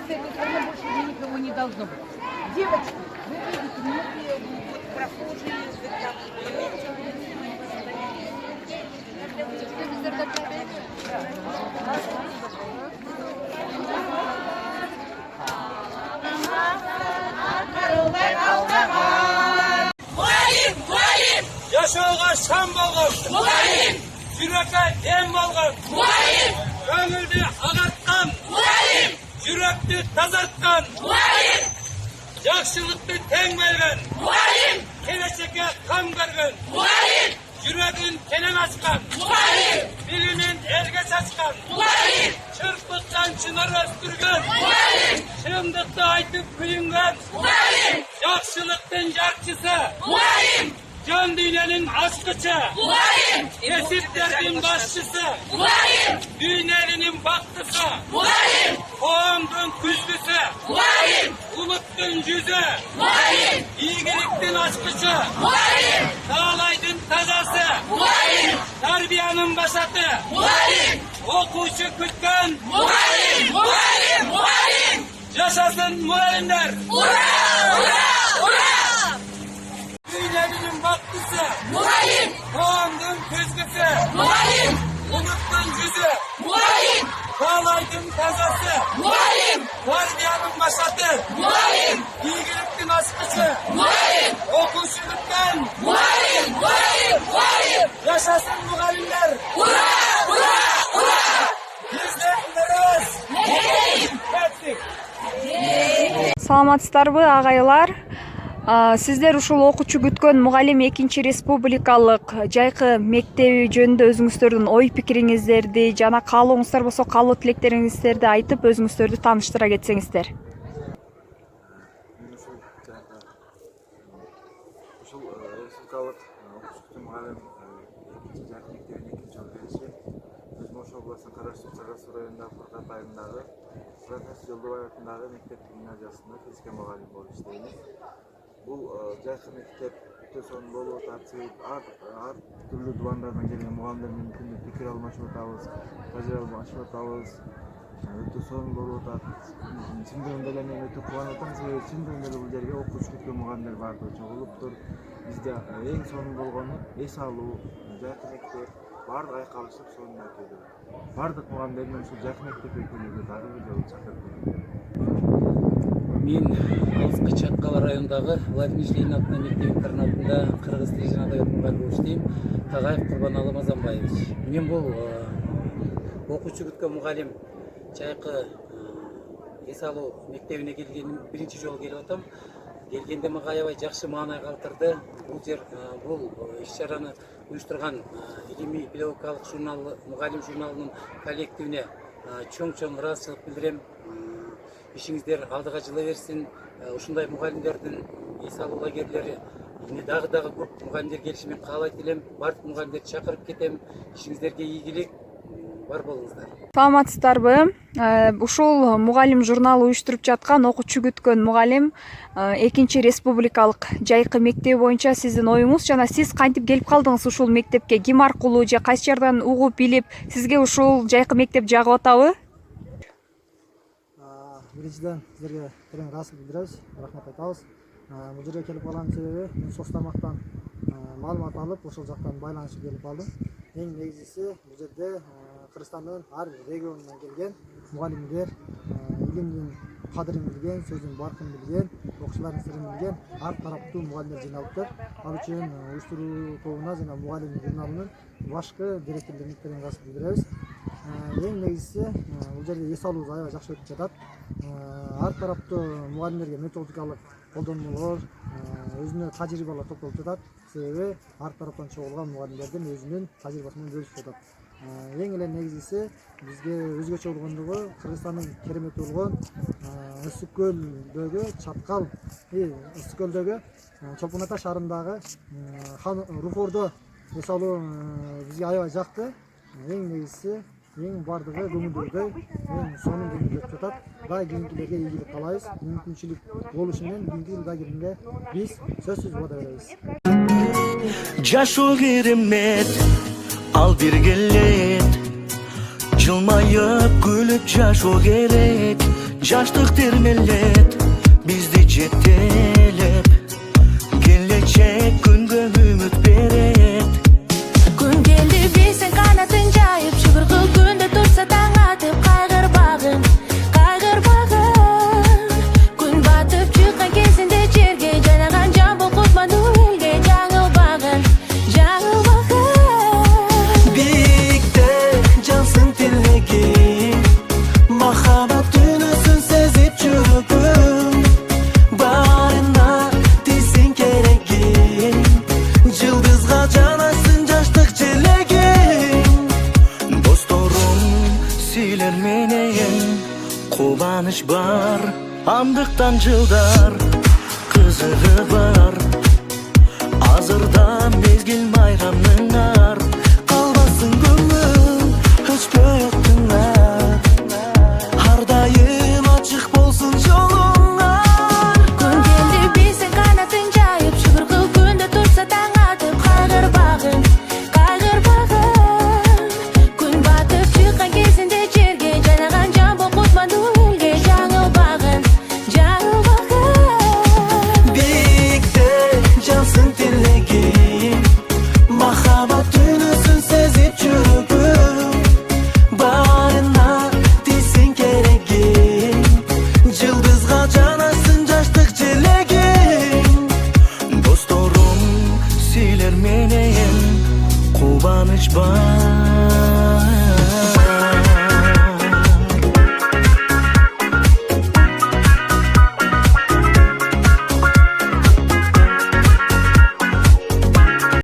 с этой стороны больше никого не должно быть. Девочки, вы видите, многие вот прохожие, Muayyin, muayyin. Yaşağa şan bolğan. Muayyin. Yürek'e dem bolğan. Muayyin. Köngüldi ağartkan. Muayyin. Yürekti tazartkan. Muayyin. Yaxşılıkты teң bergen. Muayyin. Kelечекке kan bergen. Muayyin. Yüreğin kelen açkan. Muayyin. Dilinin elge saçkan. Muayyin. Çırpıktan çınar östürgen. Muayyin. Çımdıkta aytıp kuyungan. Muayyin. Yaxşılıktın jarçısı. Muayyin. Can düğnenin aşkısı. Muayyin. Kesiplerin başçısı. Muayyin. Düğnelinin baktısı. Muayyin. Koğumdun küzlüsü. Muayyin. Uluttun yüzü. Muayyin. İyigiliktin aşkısı. Muayyin. Sağlaydın tazası. Muayyin. Terbiyanın başatı. Muayyin. Okuşu kütken. Muayyin. Muayyin. Muayyin. Yaşasın muayinler. Ura! Ura! Ura! Düğnenin baktısı. Muayyin. Koğumdun küzlüsü. Muayyin. Uluttun yüzü. Muayyin. Sağlaydın tazası. Muayyin. Terbiyanın başatı. Muayyin. İyigiliktin aşkısı. Muayyin. Okuşuluktan. Muayyin. Muayyin. Muayyin. Yaşasın muallimler. Ura! Ura! Ura! Biz de biliriz. Ettik. Саламатсыздарбы агайлар? Сиздер ушул окуучу күткөн Мугалим 2 республикалык жайкы мектеби жөнүндө өзүңүздөрдүн ой пикириңиздерди жана каалооңуздар болсо каалоо тилектериңиздерди айтып өзүңүздөрдү тааныштыра кетсеңиздер. Ушул республикалык окуучу мугалим жайкы мектебинин 2-жыл өзүм Ош областынын Кара-Суу районундагы Фуркат айылындагы Профессор Жолдобаев атындагы мектеп гимназиясында физика мугалими болуп иштейм. Бул жайкы мектеп өтө сонун болуп атат. Ар түрлүү дубандардан келген мугалимдер менен күндү пикир алмашып атабыз, тажрыйба алмашып атабыз. Өтө сонун болуп атат. Чындыгында эле мен өтө кубанып атам, себеби чындыгында эле бул жерге окуучу күткөн мугалимдер бардыгы чогулуптур. Бизде эң сонун болгону эс алуу, жайкы мектеп баардык айкалышып сонун өтүүдө. Баардык мугалимдер менен ушул жайкы мектепке келүүгө дагы бир жолу чакырып келем. Мен Алыскы Чаккала районундагы Владимир Ленин атынын мектеп-интернатында кыргыз тили жана адабият мугалими болуп иштейм. Тагаев Курбаналы Мазамбаевич. Мен бул окуучу күткөн мугалим жайкы эс алуу мектебине келгеним биринчи жолу келип атам. Келгенде мага аябай жакшы маанай калтырды. Бул иш-чараны уюштурган илимий педагогикалык журналы, мугалим журналынын коллективине чоң ыраазычылык билдирем. Ишиңиздер алдыга жыла берсин. Ушундай мугалимдердин эс алуу лагерлери дагы көп мугалимдер келишин мен каалайт элем. Бардык мугалимдерди чакырып кетем. Ишиңиздерге ийгилик, бар болуңуздар. Саламатсыздарбы? Ушул мугалим журналы уюштуруп жаткан окуучу күткөн мугалим 2 республикалык жайкы мектеби боюнча сиздин оюңуз жана сиз кантип келип калдыңыз ушул мектепке? Ким аркылуу же кайсы жерден угуп билип сизге ушул жайкы мектеп жагып атабы? Биринчиден сиздерге терең ыраазычылык билдиребиз, рахмат айтабыз. Бул жерге келип калган себеби мен соц тармактан маалымат алып, ошол жактан байланышып келип калдым. Эң негизгиси бул жерде Кыргызстандын ар регионунан келген мугалимдер, илимдин кадырын билген, сөздүн баркын билген, окуучулардын сырын билген ар тараптуу мугалимдер жыйналыптыр. Ал үчүн уюштуруу тобуна жана мугалим журналынын башкы директорлорун терең ыраазычылык билдиребиз. Эң негизгиси бул жерде эс алуу аябай жакшы өтүп жатат. Ар тараптуу мугалимдерге методикалык колдонмолор, өзүнө тажрыйбалар топтолуп жатат. Себеби ар тараптан чогулган мугалимдердин өзүнүн тажрыйбасы менен бөлүшүп жатат. Эң эле негизгиси бизге өзгөчө болгондугу Кыргызстандын керемети болгон Ысык көлдөгү Чаткал, Ысык көлдөгү Чолпон Ата шаарындагы Хан Рухордо эс алуу бизге аябай жакты. Эң негизгиси эң бардыгы көңүлдүү, эң сонун көңүлдүү өтүп жатат. Дагы кийинкилерге ийгилик каалайбыз. Мүмкүнчүлүк болушу менен кийинки лагерине биз сөзсүз убада беребиз. Жашоо керемет, ал бир келет. Жылмайып күлүп жашоо керек. Жаштык термелет бизди жетелеп, келечек күнгө үмүт берет. Күн келди бейсен канатын жайып, шыбыркы күндө турса таң атып, кайгырбагын. Күн батып чыккан кезинде жерге, жайнаган жамбыл кутмаду элге, жаңылбагын. Биикте жансың тилегим, махаббат түнөсүн сезип жүрөгүм. Барына тийсең керегим, жылдызга жанасың жаштык желегим. Досторум силер менен кубаныч бар, андыктан жылдар кызыгы бар. Азырда мезгил майрамыңар, калбасын көңүл өчпөй оттуңар. Ар дайым ачык болсун жолуңар. Күн келди бейсен канатын жайып, шыбыркы күндө турса таң атып, кайгырбагын. Күн батып чыккан кезинде жерге, жайнаган жамбыл кутмаду элге, жаңылбагын. Биикте жансың тилегим, махаббат түнөсүн сезип жүрөгүм. Барына тийсең керегим, жылдызга жанасың жаштык желегим. Досторум силер менен кубаныч бар.